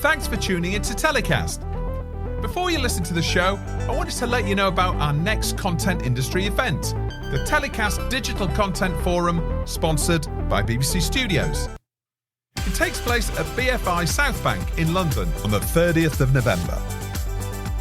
Thanks for tuning in to TellyCast. Before you listen to the show, I wanted to let you know about our next content industry event, the TellyCast Digital Content Forum, sponsored by BBC Studios. It takes place at BFI South Bank in London on the 30th of November.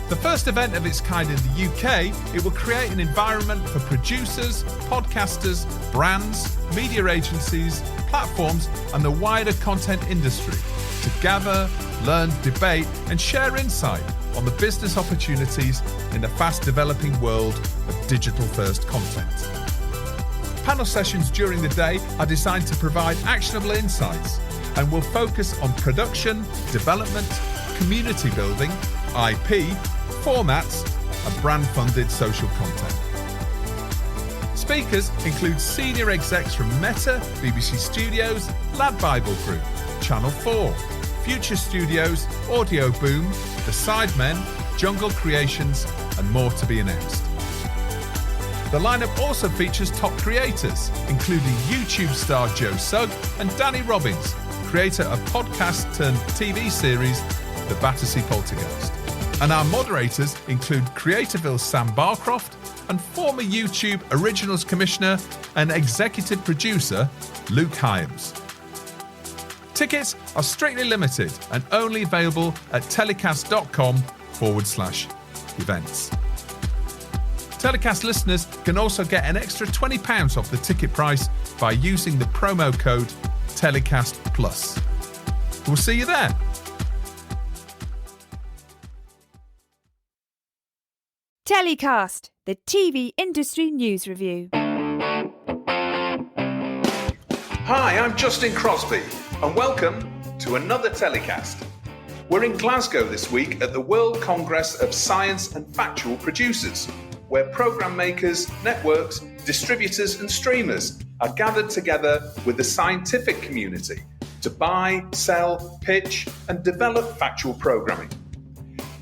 The first event of its kind in the UK, it will create an environment for producers, podcasters, brands, media agencies, platforms and the wider content industry to gather, learn, debate and share insight on the business opportunities in the fast-developing world of digital-first content. Panel sessions during the day are designed to provide actionable insights and will focus on production, development, community building, IP, formats and brand-funded social content. Speakers include senior execs from Meta, BBC Studios, Lad Bible Group, Channel 4, Future Studios, Audio Boom, The Sidemen, Jungle Creations and more to be announced. The lineup also features top creators, including YouTube star Joe Sugg and Danny Robbins, creator of podcast-turned-TV series The Battersea Poltergeist. And our moderators include Creatorville's Sam Barcroft and former YouTube Originals Commissioner and Executive Producer Luke Hyams. Tickets are strictly limited and only available at telecast.com/events. TellyCast listeners can also get an extra £20 off the ticket price by using the promo code TellyCast+. We'll see you there. TellyCast, the TV industry news review. Hi, I'm Justin Crosby, and welcome to another TellyCast. We're in Glasgow this week at the World Congress of Science and Factual Producers, where programme makers, networks, distributors and streamers are gathered together with the scientific community to buy, sell, pitch and develop factual programming.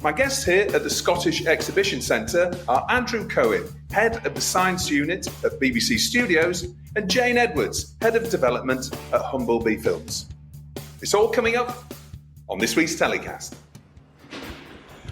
My guests here at the Scottish Exhibition Centre are Andrew Cohen, Head of the Science Unit at BBC Studios, and Jayne Edwards, Head of Development at Humblebee Films. It's all coming up on this week's TellyCast.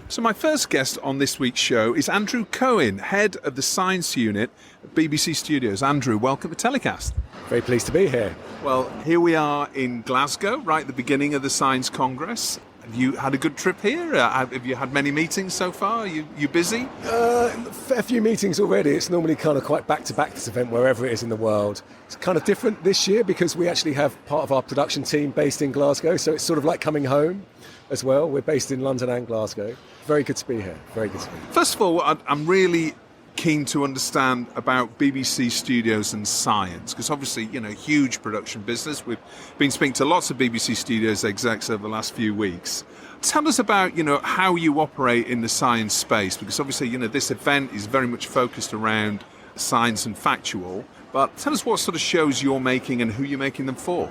So my first guest on this week's show is Andrew Cohen, Head of the Science Unit at BBC Studios. Andrew, welcome to TellyCast. Very pleased to be here. Well, here we are in Glasgow, right at the beginning of the Science Congress. Have you had a good trip here? Have you had many meetings so far? Are you busy? A fair few meetings already. It's normally kind of quite back-to-back, this event, wherever it is in the world. It's kind of different this year because we actually have part of our production team based in Glasgow, so it's sort of like coming home as well. We're based in London and Glasgow. Very good to be here. Very good to be here. First of all, I'm really keen to understand about BBC Studios and science, because obviously, huge production business. We've been speaking to lots of BBC Studios execs over the last few weeks. Tell us about, how you operate in the science space, because obviously, this event is very much focused around science and factual. But tell us what sort of shows you're making and who you're making them for.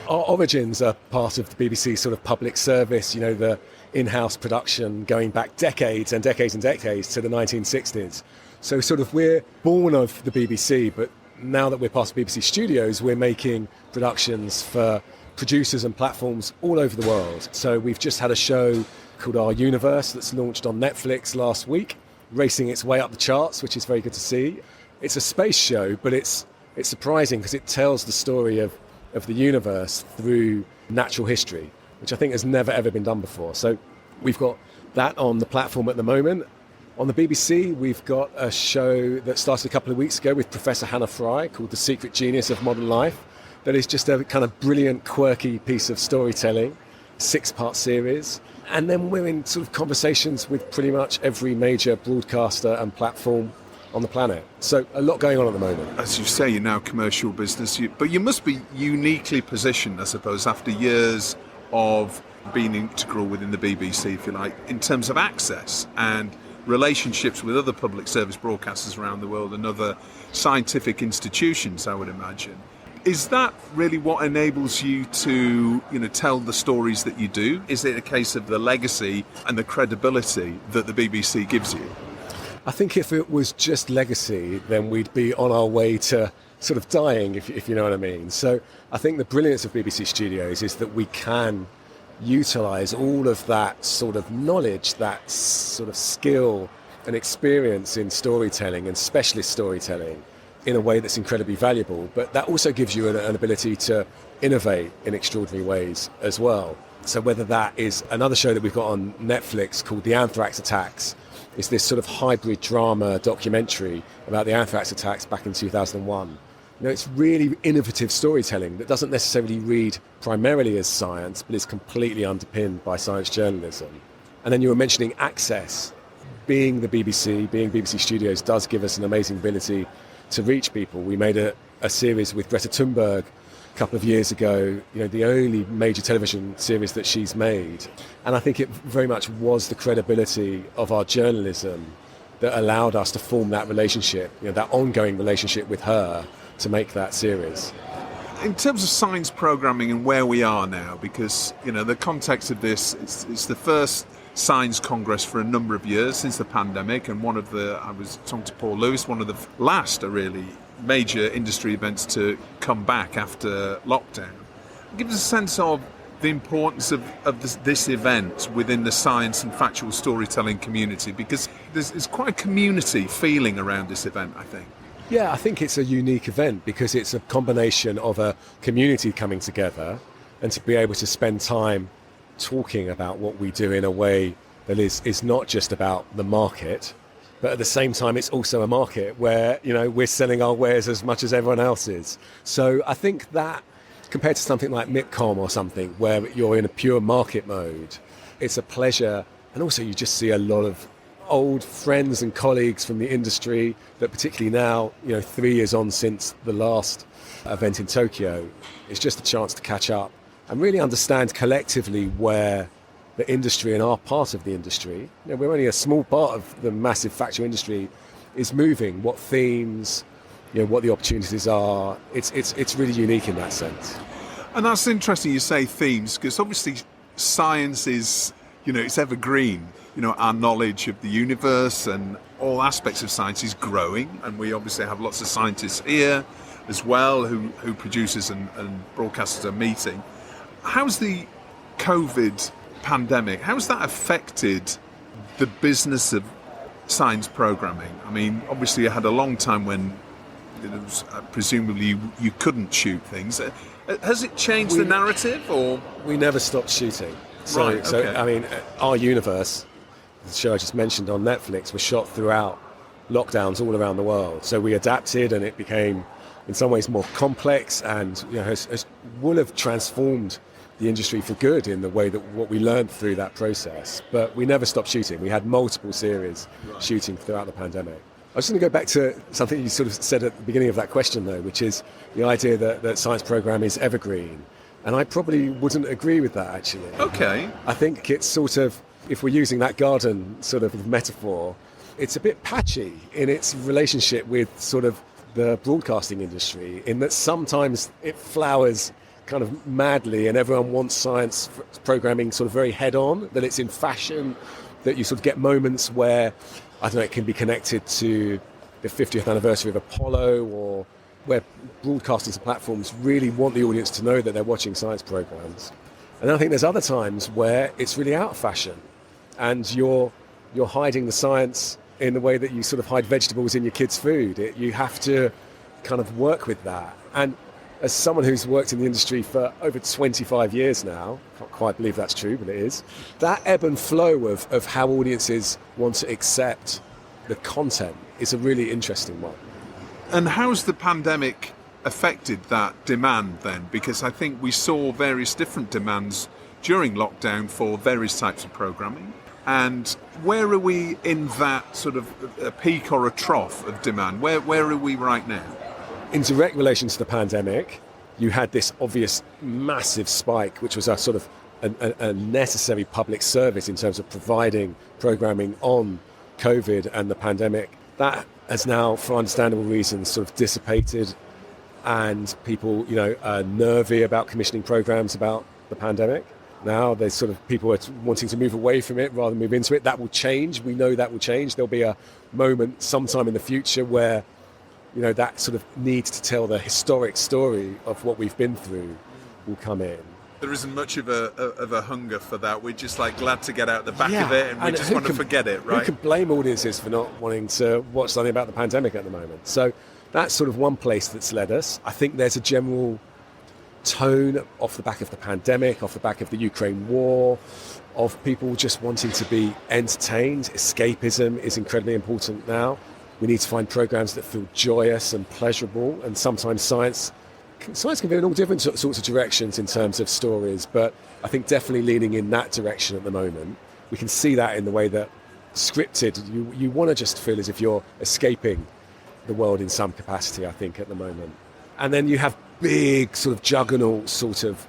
Our origins are part of the BBC sort of public service, the in-house production going back decades and decades and decades to the 1960s. So sort of we're born of the BBC, but now that we're part of BBC Studios, we're making productions for producers and platforms all over the world. So we've just had a show called Our Universe that's launched on Netflix last week, racing its way up the charts, which is very good to see. It's a space show, but it's surprising because it tells the story of the universe through natural history, which I think has never ever been done before. So we've got that on the platform at the moment. On the BBC, we've got a show that started a couple of weeks ago with Professor Hannah Fry called The Secret Genius of Modern Life. That is just a kind of brilliant, quirky piece of storytelling, 6-part series. And then we're in sort of conversations with pretty much every major broadcaster and platform on the planet. So a lot going on at the moment. As you say, you're now commercial business, but you must be uniquely positioned, I suppose, after years of being integral within the BBC, if you like, in terms of access and relationships with other public service broadcasters around the world and other scientific institutions, I would imagine. Is that really what enables you to, tell the stories that you do? Is it a case of the legacy and the credibility that the BBC gives you? I think if it was just legacy, then we'd be on our way to sort of dying, if you know what I mean. So I think the brilliance of BBC Studios is that we can utilise all of that sort of knowledge, that sort of skill and experience in storytelling and specialist storytelling in a way that's incredibly valuable. But that also gives you an ability to innovate in extraordinary ways as well. So whether that is another show that we've got on Netflix called The Anthrax Attacks, it's this sort of hybrid drama documentary about the anthrax attacks back in 2001. It's really innovative storytelling that doesn't necessarily read primarily as science, but is completely underpinned by science journalism. And then you were mentioning access. Being the BBC, being BBC Studios does give us an amazing ability to reach people. We made a series with Greta Thunberg a couple of years ago, the only major television series that she's made. And I think it very much was the credibility of our journalism that allowed us to form that relationship, that ongoing relationship with her to make that series. In terms of science programming and where we are now, because, the context of this, it's the first Science Congress for a number of years since the pandemic, and I was talking to Paul Lewis, one of the last really major industry events to come back after lockdown. Give us a sense of the importance of this event within the science and factual storytelling community, because there's quite a community feeling around this event, I think. Yeah, I think it's a unique event because it's a combination of a community coming together and to be able to spend time talking about what we do in a way that is not just about the market, but at the same time it's also a market where we're selling our wares as much as everyone else is. So I think that compared to something like MIPCOM or something where you're in a pure market mode, it's a pleasure. And also you just see a lot of old friends and colleagues from the industry that particularly now, 3 years on since the last event in Tokyo, it's just a chance to catch up and really understand collectively where the industry and our part of the industry, we're only a small part of the massive factual industry, is moving, what themes, what the opportunities are. It's really unique in that sense. And that's interesting you say themes, because obviously science is, it's evergreen. Our knowledge of the universe and all aspects of science is growing, and we obviously have lots of scientists here as well who producers and broadcasters are meeting. How's the COVID pandemic, how's that affected the business of science programming? I mean, obviously you had a long time when it was, presumably you couldn't shoot things. Has it changed the narrative, or? We never stopped shooting. So I mean, our universe, the show I just mentioned on Netflix, was shot throughout lockdowns all around the world. So we adapted, and it became, in some ways, more complex, and will have transformed the industry for good in the way that what we learned through that process. But we never stopped shooting. We had multiple series shooting throughout the pandemic. I was just going to go back to something you sort of said at the beginning of that question, though, which is the idea that science program is evergreen. And I probably wouldn't agree with that, actually. Okay. I think it's sort of, if we're using that garden sort of metaphor, it's a bit patchy in its relationship with sort of the broadcasting industry, in that sometimes it flowers kind of madly and everyone wants science programming sort of very head-on, that it's in fashion, that you sort of get moments where, I don't know, it can be connected to the 50th anniversary of Apollo, or where broadcasters and platforms really want the audience to know that they're watching science programs. And then I think there's other times where it's really out of fashion and you're hiding the science in the way that you sort of hide vegetables in your kids' food. You have to kind of work with that. And as someone who's worked in the industry for over 25 years now, can't quite believe that's true, but it is, that ebb and flow of how audiences want to accept the content is a really interesting one. And how's the pandemic affected that demand then? Because I think we saw various different demands during lockdown for various types of programming. And where are we in that sort of a peak or a trough of demand? Where are we right now? In direct relation to the pandemic, you had this obvious massive spike, which was a sort of a necessary public service in terms of providing programming on COVID and the pandemic. That has now, for understandable reasons, sort of dissipated, and people, are nervy about commissioning programs about the pandemic. Now there's sort of people are wanting to move away from it rather than move into it. That will change. We know that will change. There'll be a moment sometime in the future where that sort of need to tell the historic story of what we've been through will come in. There isn't much of a hunger for that. We're just like glad to get out the back of it, and we just want to forget it, right? Who can blame audiences for not wanting to watch something about the pandemic at the moment? So that's sort of one place that's led us. I think there's a general tone off the back of the pandemic, off the back of the Ukraine war, of people just wanting to be entertained. Escapism is incredibly important now. We need to find programs that feel joyous and pleasurable, and sometimes science can go in all different sorts of directions in terms of stories, but I think definitely leaning in that direction at the moment. We can see that in the way that scripted, you want to just feel as if you're escaping the world in some capacity, I think, at the moment. And then you have big sort of juggernaut sort of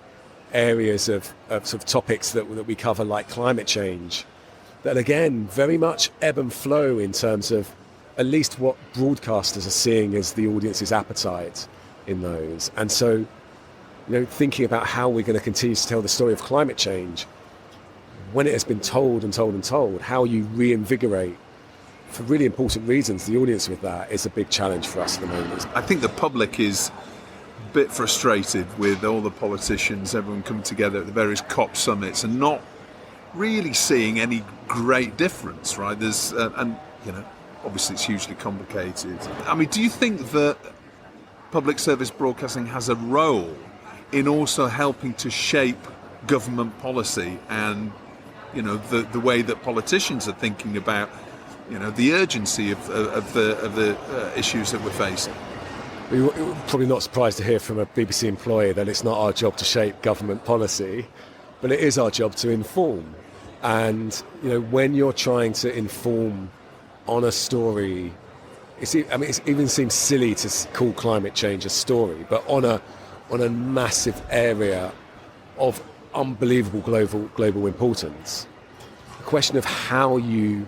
areas of sort of topics that we cover, like climate change, that again very much ebb and flow in terms of at least what broadcasters are seeing as the audience's appetite in those. And so, thinking about how we're going to continue to tell the story of climate change when it has been told and told and told, how you reinvigorate, for really important reasons, the audience with that is a big challenge for us at the moment. I think the public is a bit frustrated with all the politicians, everyone coming together at the various COP summits and not really seeing any great difference, right? There's, obviously it's hugely complicated. I mean, do you think that public service broadcasting has a role in also helping to shape government policy and, the way that politicians are thinking about, the urgency of the issues that we're facing? We're probably not surprised to hear from a BBC employee that it's not our job to shape government policy, but it is our job to inform. And, when you're trying to inform on a story, it even seems silly to call climate change a story, but on a massive area of unbelievable global importance, the question of how you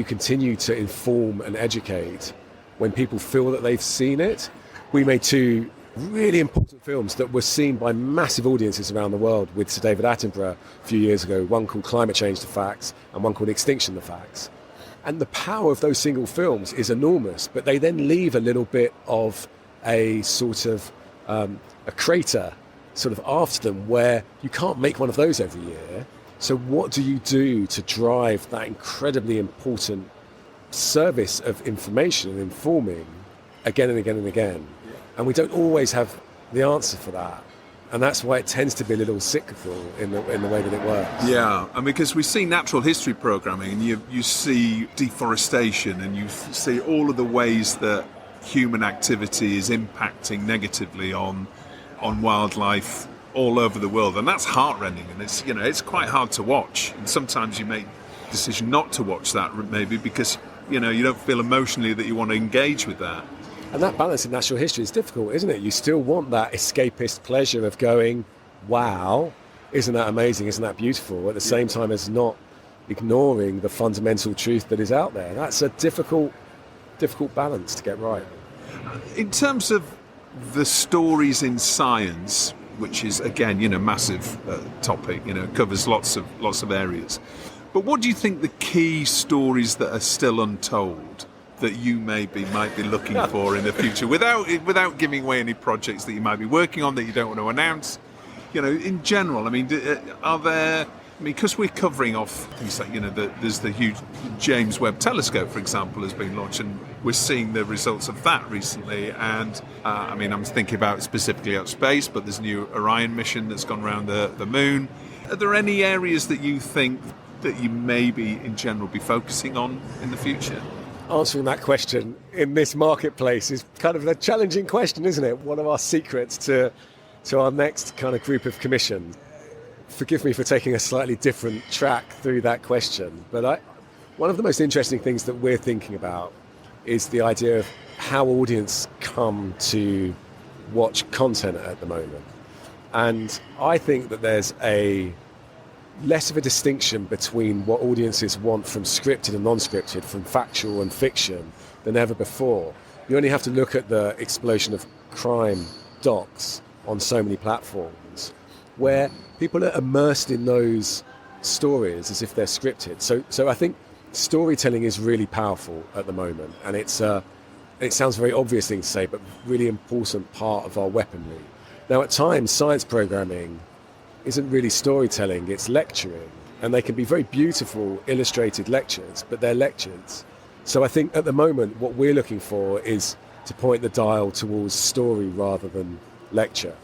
continue to inform and educate when people feel that they've seen it. We made two really important films that were seen by massive audiences around the world with Sir David Attenborough a few years ago, one called Climate Change: The Facts and one called Extinction: The Facts. And the power of those single films is enormous, but they then leave a little bit of a sort of a crater sort of after them where you can't make one of those every year. So what do you do to drive that incredibly important service of information and informing again and again and again? And we don't always have the answer for that. And that's why it tends to be a little cyclical in the way that it works. Yeah, and because we see natural history programming, and you see deforestation, and you see all of the ways that human activity is impacting negatively on wildlife all over the world, and that's heartrending, and it's quite hard to watch. And sometimes you make the decision not to watch that, maybe because you don't feel emotionally that you want to engage with that. And that balance in natural history is difficult, isn't it? You still want that escapist pleasure of going, wow, isn't that amazing, isn't that beautiful, at the same time as not ignoring the fundamental truth that is out there. That's a difficult balance to get right. In terms of the stories in science, which is, again, massive topic, covers lots of areas. But what do you think the key stories that are still untold that you might be looking for in the future, without giving away any projects that you might be working on that you don't want to announce? In general, are there? Because we're covering off things like, there's the huge James Webb Telescope, for example, has been launched, and we're seeing the results of that recently. And I'm thinking about specifically out space, but there's a new Orion mission that's gone around the moon. Are there any areas that you think that you maybe in general be focusing on in the future? Answering that question in this marketplace is kind of a challenging question, isn't it? One of our secrets to our next kind of group of commission. Forgive me for taking a slightly different track through that question, but one of the most interesting things that we're thinking about is the idea of how audience come to watch content at the moment. And I think that there's less of a distinction between what audiences want from scripted and non-scripted, from factual and fiction, than ever before. You only have to look at the explosion of crime docs on so many platforms, where people are immersed in those stories as if they're scripted. So I think storytelling is really powerful at the moment, and it sounds a very obvious thing to say, but really important part of our weaponry. Now, at times, science programming isn't really storytelling, it's lecturing. And they can be very beautiful illustrated lectures, but they're lectures. So I think at the moment, what we're looking for is to point the dial towards story rather than lecture.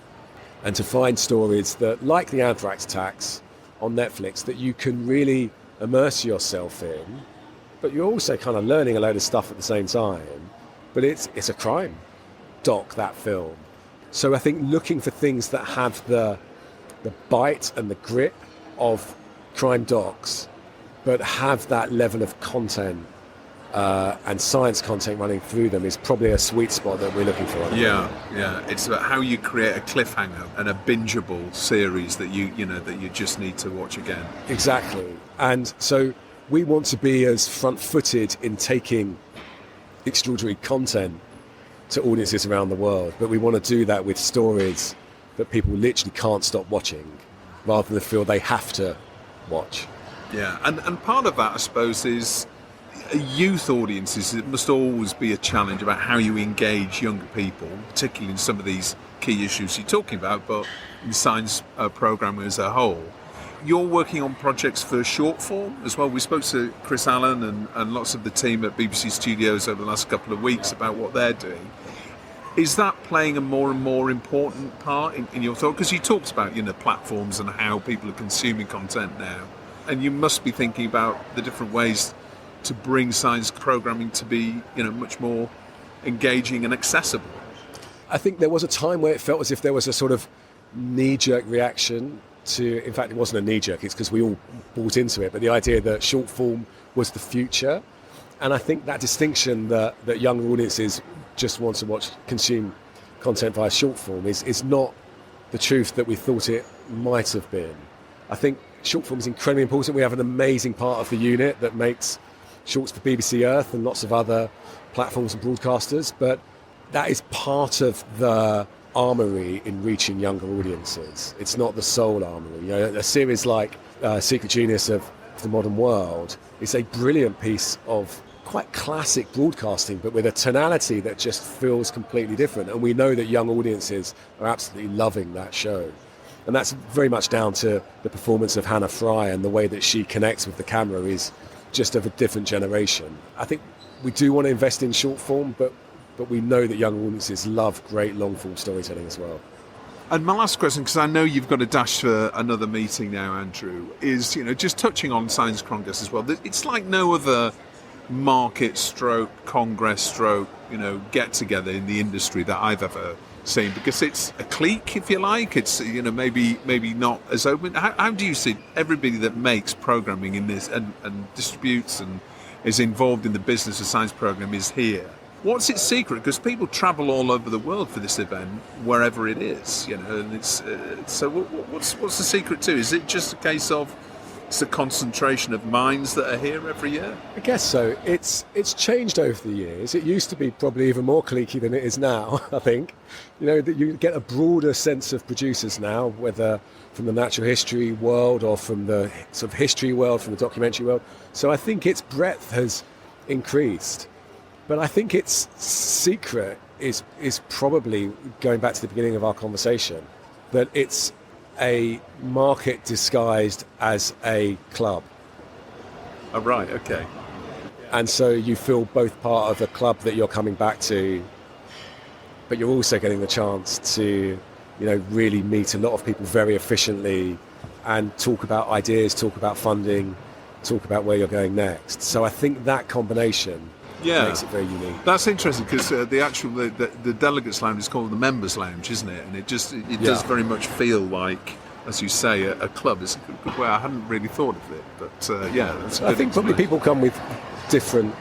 And to find stories that, like the anthrax attacks on Netflix, that you can really immerse yourself in, but you're also kind of learning a load of stuff at the same time. But it's a crime doc, that film. So I think looking for things that have the bite and the grit of crime docs, but have that level of content and science content running through them is probably a sweet spot that we're looking for. Yeah. It's about how you create a cliffhanger and a bingeable series that you just need to watch again. Exactly. And so we want to be as front-footed in taking extraordinary content to audiences around the world, but we want to do that with stories that people literally can't stop watching, rather than feel they have to watch. Yeah, and part of that, I suppose, is youth audiences. It must always be a challenge about how you engage younger people, particularly in some of these key issues you're talking about, but in science programming as a whole. You're working on projects for short form as well. We spoke to Chris Allen and lots of the team at BBC Studios over the last couple of weeks about what they're doing. Is that playing a more and more important part in your thought? Because you talked about, platforms and how people are consuming content now. And you must be thinking about the different ways to bring science programming to be, much more engaging and accessible. I think there was a time where it felt as if there was a sort of knee-jerk reaction to, in fact, it wasn't a knee-jerk, it's because we all bought into it, but the idea that short form was the future. And I think that distinction that younger audiences just want to consume content via short form is not the truth that we thought it might have been. I think short form is incredibly important. We have an amazing part of the unit that makes shorts for BBC Earth and lots of other platforms and broadcasters, but that is part of the armoury in reaching younger audiences. It's not the sole armoury. A series like Secret Genius of the Modern World is a brilliant piece of quite classic broadcasting, but with a tonality that just feels completely different. And we know that young audiences are absolutely loving that show. And that's very much down to the performance of Hannah Fry, and the way that she connects with the camera is just of a different generation. I think we do want to invest in short form, but we know that young audiences love great long-form storytelling as well. And my last question, because I know you've got a dash for another meeting now, Andrew, is, just touching on Science Congress as well. It's like no other market stroke, congress stroke, get-together in the industry that I've ever seen, because it's a clique, if you like. It's, maybe not as open. How do you see everybody that makes programming in this and distributes and is involved in the business of science program is here? What's its secret? Because people travel all over the world for this event, wherever it is, and it's so what's the secret too? Is it just a case of it's a concentration of minds that are here every year? I guess so. It's changed over the years. It used to be probably even more cliquey than it is now, I think. That you get a broader sense of producers now, whether from the natural history world or from the sort of history world, from the documentary world. So I think its breadth has increased. But I think its secret is probably, going back to the beginning of our conversation, that it's a market disguised as a club. Oh, right, okay. And so you feel both part of a club that you're coming back to, but you're also getting the chance to, really meet a lot of people very efficiently and talk about ideas, talk about funding, talk about where you're going next. So I think that combination makes it very unique. That's interesting, because the delegates lounge is called the members lounge, isn't it? And it does very much feel like, as you say, a club. It's a good way. I hadn't really thought of it, but that's a good I think probably people come with different,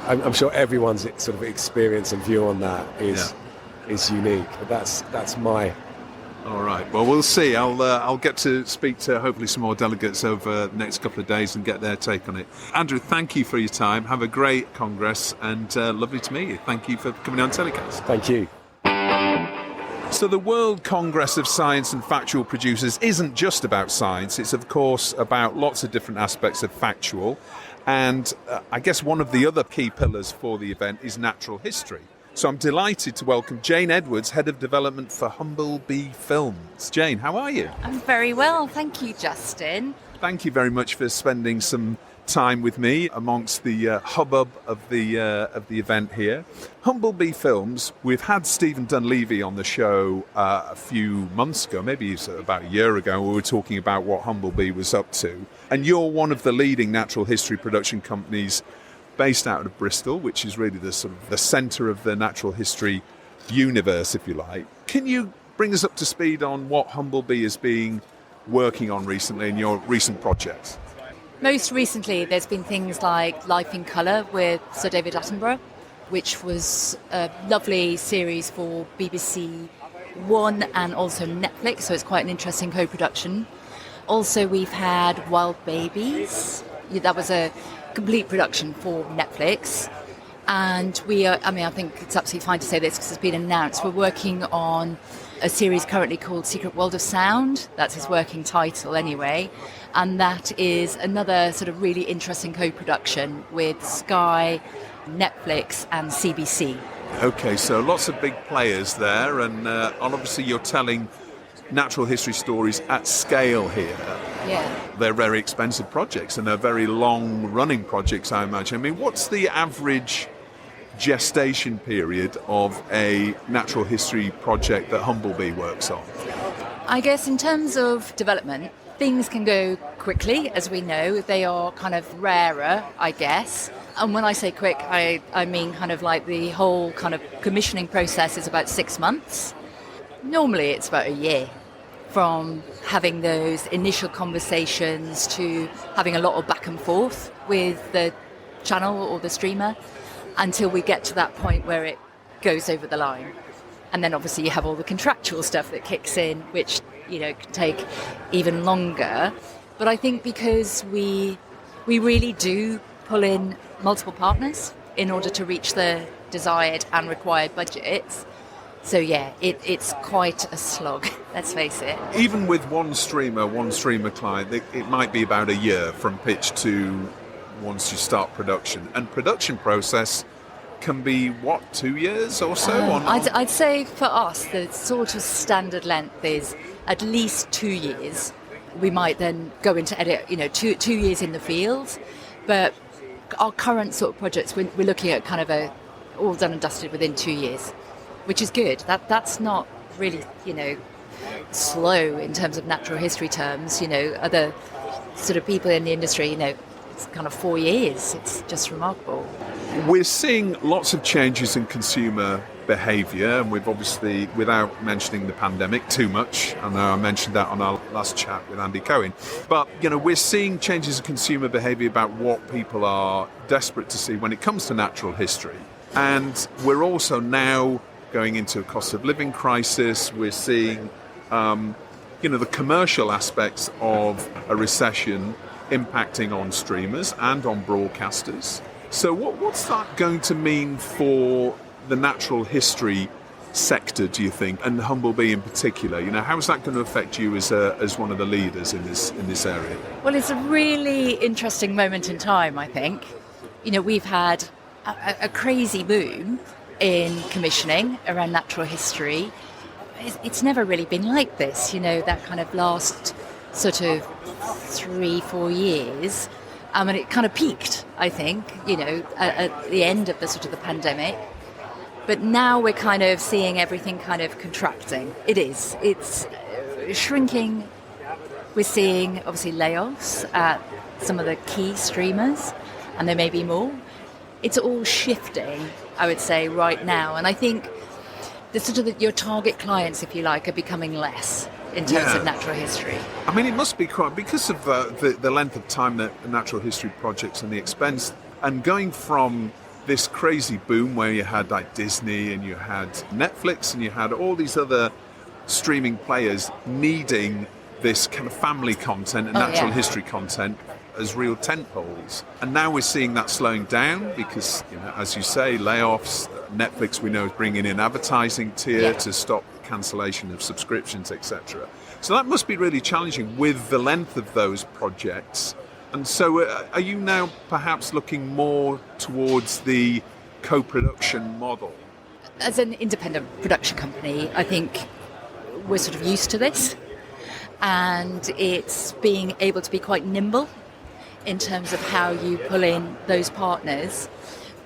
I'm sure everyone's sort of experience and view on that is unique, but that's my... All right. Well, we'll see. I'll get to speak to hopefully some more delegates over the next couple of days and get their take on it. Andrew, thank you for your time. Have a great Congress, and lovely to meet you. Thank you for coming on TellyCast. Thank you. So the World Congress of Science and Factual Producers isn't just about science. It's, of course, about lots of different aspects of Factual. And I guess one of the other key pillars for the event is natural history. So I'm delighted to welcome Jayne Edwards, Head of Development for Humblebee Films. Jayne, how are you? I'm very well, thank you, Justin. Thank you very much for spending some time with me amongst the hubbub of the event here. Humblebee Films, we've had Stephen Dunleavy on the show a few months ago, maybe it's about a year ago, we were talking about what Humblebee was up to. And you're one of the leading natural history production companies based out of Bristol, which is really the sort of the centre of the natural history universe, if you like. Can you bring us up to speed on what Humblebee is being working on recently in your recent projects? Most recently, there's been things like Life in Colour with Sir David Attenborough, which was a lovely series for BBC One and also Netflix, so it's quite an interesting co-production. Also, we've had Wild Babies. That was a complete production for Netflix. And I think it's absolutely fine to say this because it's been announced. We're working on a series currently called Secret World of Sound. That's his working title anyway. And that is another sort of really interesting co-production with Sky, Netflix and CBC. Okay, so lots of big players there, and obviously you're telling natural history stories at scale here. Yeah. They're very expensive projects and they're very long-running projects, I imagine. I mean, what's the average gestation period of a natural history project that Humblebee works on? I guess in terms of development, things can go quickly, as we know. They are kind of rarer, I guess. And when I say quick, I mean kind of like the whole kind of commissioning process is about 6 months. Normally it's about a year from having those initial conversations to having a lot of back and forth with the channel or the streamer until we get to that point where it goes over the line. And then obviously you have all the contractual stuff that kicks in, which, can take even longer. But I think because we really do pull in multiple partners in order to reach the desired and required budgets. So yeah, it's quite a slog, let's face it. Even with one streamer client, it might be about a year from pitch to once you start production. And production process can be, 2 years or so? I'd say for us, the sort of standard length is at least 2 years. We might then go into edit, 2 years in the field. But our current sort of projects, we're looking at kind of all done and dusted within 2 years, which is good. That's not really, slow in terms of natural history terms. Other sort of people in the industry, it's kind of 4 years. It's just remarkable. We're seeing lots of changes in consumer behaviour, and we've obviously, without mentioning the pandemic too much, I know I mentioned that on our last chat with Andy Cohen, but we're seeing changes in consumer behaviour about what people are desperate to see when it comes to natural history. And we're also now going into a cost of living crisis. We're seeing the commercial aspects of a recession impacting on streamers and on broadcasters. So what's that going to mean for the natural history sector, do you think, and Humblebee in particular? How is that going to affect you as one of the leaders in this area? Well, it's a really interesting moment in time, I think. We've had a crazy boom in commissioning around natural history. It's never really been like this, that kind of last sort of 3-4 years. And it kind of peaked, I think, at the end of the pandemic. But now we're kind of seeing everything kind of contracting. It's shrinking. We're seeing, obviously, layoffs at some of the key streamers, and there may be more. It's all shifting, I would say, right now. And I think your target clients, if you like, are becoming less in terms of natural history. I mean, it must be quite, because of the length of time that natural history projects and the expense, and going from this crazy boom where you had like Disney and you had Netflix and you had all these other streaming players needing this kind of family content and natural history content as real tentpoles. And now we're seeing that slowing down because, as you say, layoffs. Netflix, we know, is bringing in advertising tier to stop cancellation of subscriptions, etc. So that must be really challenging with the length of those projects. And so are you now perhaps looking more towards the co-production model? As an independent production company, I think we're sort of used to this, and it's being able to be quite nimble in terms of how you pull in those partners.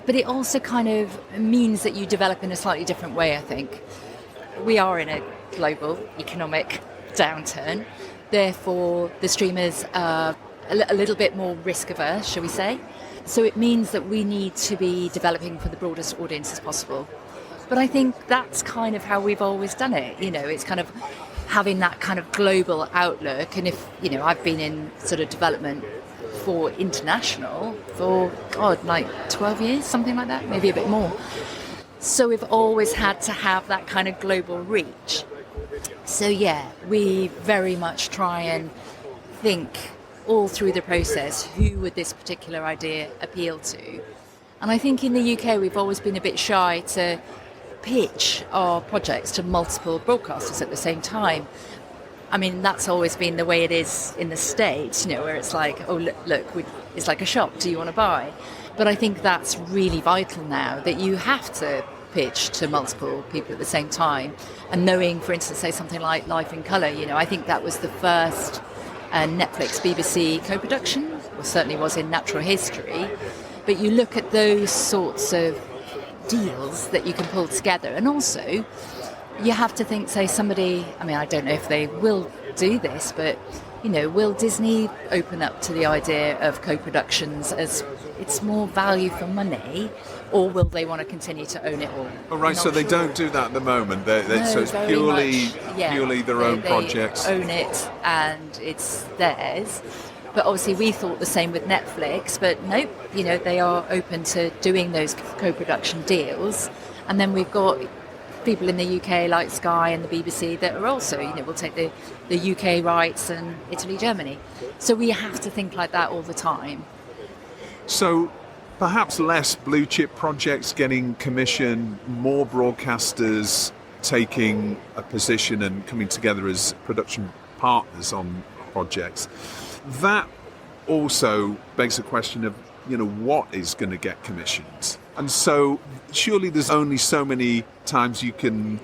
But it also kind of means that you develop in a slightly different way, I think. We are in a global economic downturn. Therefore, the streamers are a little bit more risk averse, shall we say. So it means that we need to be developing for the broadest audience as possible. But I think that's kind of how we've always done it. You know, it's kind of having that kind of global outlook. And if, you know, I've been in sort of development for international for, God, like 12 years, something like that, maybe a bit more. So we've always had to have that kind of global reach. So yeah, we very much try and think all through the process, who would this particular idea appeal to? And I think in the UK we've always been a bit shy to pitch our projects to multiple broadcasters at the same time. I mean, that's always been the way it is in the States, you know, where it's like, oh, look, it's like a shop, do you want to buy? But I think that's really vital now, that you have to pitch to multiple people at the same time. And knowing, for instance, say something like Life in Colour, you know, I think that was the first Netflix BBC co-production, or certainly was in natural history. But you look at those sorts of deals that you can pull together, and also you have to think, say, somebody, I mean, I don't know if they will do this, but, you know, will Disney open up to the idea of co-productions as it's more value for money, or will they want to continue to own it all? Oh, right, so they don't do that at the moment. So it's purely their own projects. They own it and it's theirs. But obviously we thought the same with Netflix, but nope, you know, they are open to doing those co-production deals. And then we've got people in the UK like Sky and the BBC that are also, you know, will take the UK rights, and Italy, Germany. So we have to think like that all the time. So perhaps less blue chip projects getting commissioned, more broadcasters taking a position and coming together as production partners on projects. That also begs the question of, you know, what is going to get commissioned? And so surely there's only so many times you can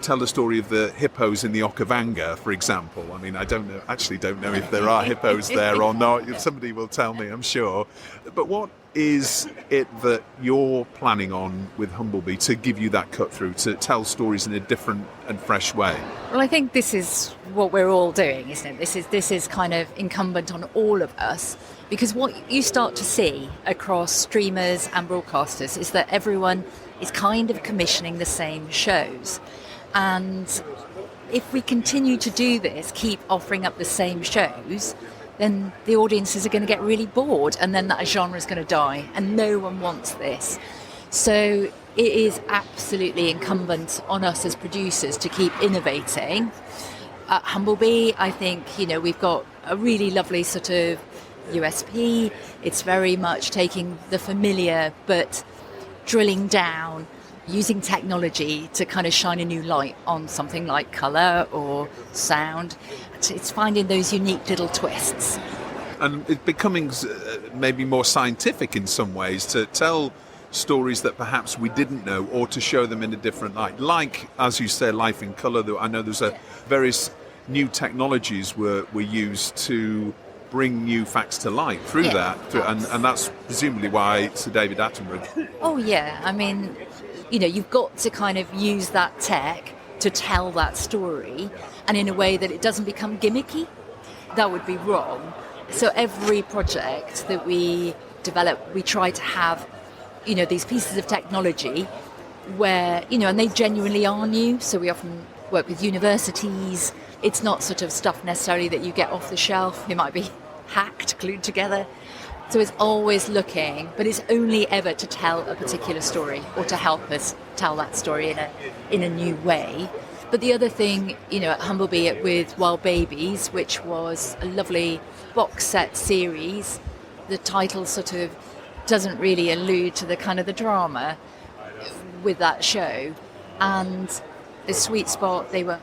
tell the story of the hippos in the Okavanga, for example. I mean, I don't know if there are hippos there or not. Somebody will tell me, I'm sure. But what is it that you're planning on with Humblebee to give you that cut through, to tell stories in a different and fresh way? Well, I think this is what we're all doing, isn't it? This is kind of incumbent on all of us, because what you start to see across streamers and broadcasters is that everyone is kind of commissioning the same shows. And if we continue to do this, keep offering up the same shows, then the audiences are going to get really bored, and then that genre is going to die, and no one wants this. So it is absolutely incumbent on us as producers to keep innovating. At Humblebee, I think, you know, we've got a really lovely sort of USP. It's very much taking the familiar but drilling down, using technology to kind of shine a new light on something like colour or sound. It's finding those unique little twists. And it's becoming maybe more scientific in some ways, to tell stories that perhaps we didn't know, or to show them in a different light. Like, as you say, Life in Colour, I know there's various new technologies were used to bring new facts to light through that. And that's presumably why Sir David Attenborough... Oh, yeah. I mean, you know, you've got to kind of use that tech to tell that story, and in a way that it doesn't become gimmicky. That would be wrong. So every project that we develop, we try to have, you know, these pieces of technology where, you know, and they genuinely are new. So we often work with universities. It's not sort of stuff necessarily that you get off the shelf. It might be hacked, glued together. So it's always looking, but it's only ever to tell a particular story, or to help us tell that story in a new way. But the other thing, you know, at Humblebee with Wild Babies, which was a lovely box set series, the title sort of doesn't really allude to the kind of the drama with that show. And the sweet spot, they were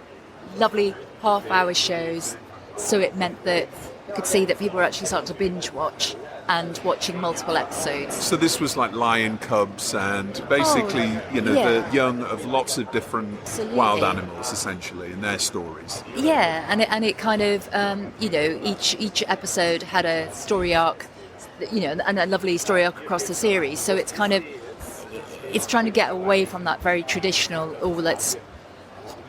lovely half-hour shows, so it meant that you could see that people were actually starting to binge watch and watching multiple episodes. So this was like lion cubs and basically, the young of lots of different Absolutely. wild animals, essentially, and their stories. Yeah, and it kind of, each episode had a story arc, and a lovely story arc across the series. So it's kind of, it's trying to get away from that very traditional, let's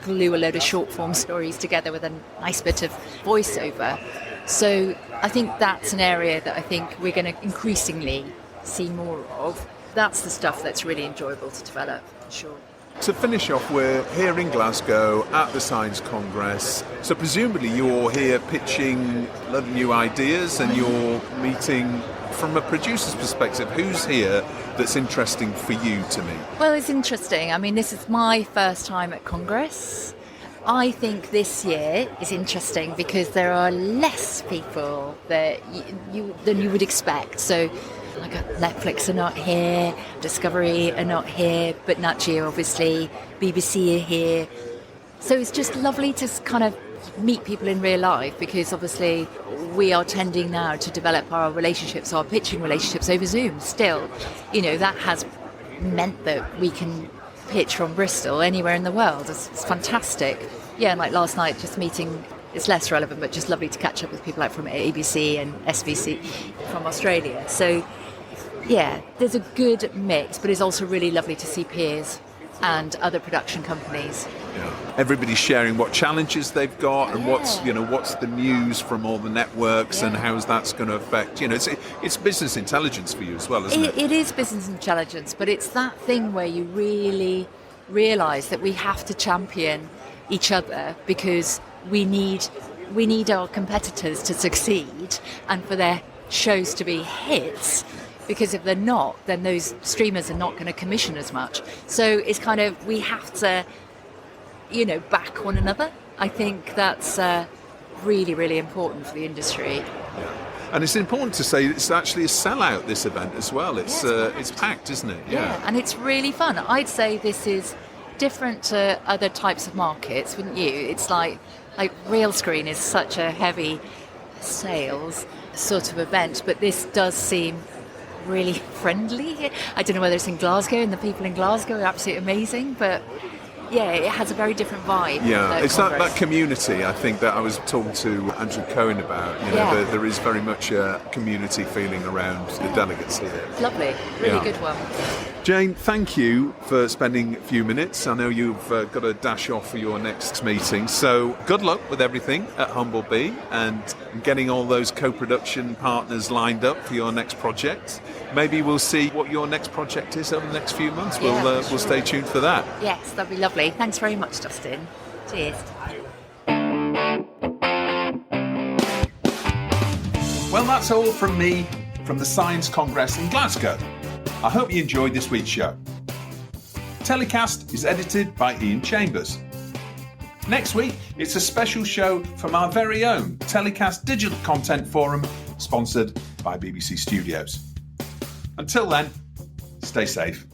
glue a load of short form stories together with a nice bit of voiceover. So I think that's an area that I think we're going to increasingly see more of. That's the stuff that's really enjoyable to develop, for sure. To finish off, we're here in Glasgow at the Science Congress. So presumably you're here pitching a lot of new ideas and you're meeting, from a producer's perspective, who's here that's interesting for you to meet? Well, it's interesting. I mean, this is my first time at Congress. I think this year is interesting because there are less people that than you would expect. So, like Netflix are not here, Discovery are not here, but Nat Geo, obviously, BBC are here. So it's just lovely to kind of meet people in real life, because obviously we are tending now to develop our relationships, our pitching relationships over Zoom still. That has meant that we can pitch from Bristol anywhere in the world. It's fantastic. Yeah, and like last night, just meeting, it's less relevant, but just lovely to catch up with people like from ABC and SBC from Australia. So yeah, there's a good mix, but it's also really lovely to see peers and other production companies. Yeah. Everybody's sharing what challenges they've got and what's the news from all the networks and how that's going to affect. It's business intelligence for you as well, isn't it? It is business intelligence, but it's that thing where you really realise that we have to champion each other, because we need our competitors to succeed and for their shows to be hits. Because if they're not, then those streamers are not going to commission as much. So it's kind of, we have to, back one another. I think that's really, really important for the industry. Yeah. And it's important to say it's actually a sellout, this event as well. It's packed, isn't it? Yeah, and it's really fun. I'd say this is different to other types of markets, wouldn't you? It's like real screen is such a heavy sales sort of event, but this does seem really friendly. I don't know whether it's in Glasgow, and the people in Glasgow are absolutely amazing, but yeah, it has a very different vibe. Yeah, it's that community, I think, that I was talking to Andrew Cohen about. There is very much a community feeling around the delegates here. Lovely, really good one. Jayne, thank you for spending a few minutes. I know you've got to dash off for your next meeting, so good luck with everything at Humblebee and getting all those co-production partners lined up for your next project. Maybe we'll see what your next project is over the next few months. We'll stay tuned for that. Yes, that'd be lovely. Thanks very much, Dustin. Cheers. Well, that's all from me from the Science Congress in Glasgow. I hope you enjoyed this week's show. TellyCast is edited by Ian Chambers. Next week, it's a special show from our very own TellyCast Digital Content Forum, sponsored by BBC Studios. Until then, stay safe.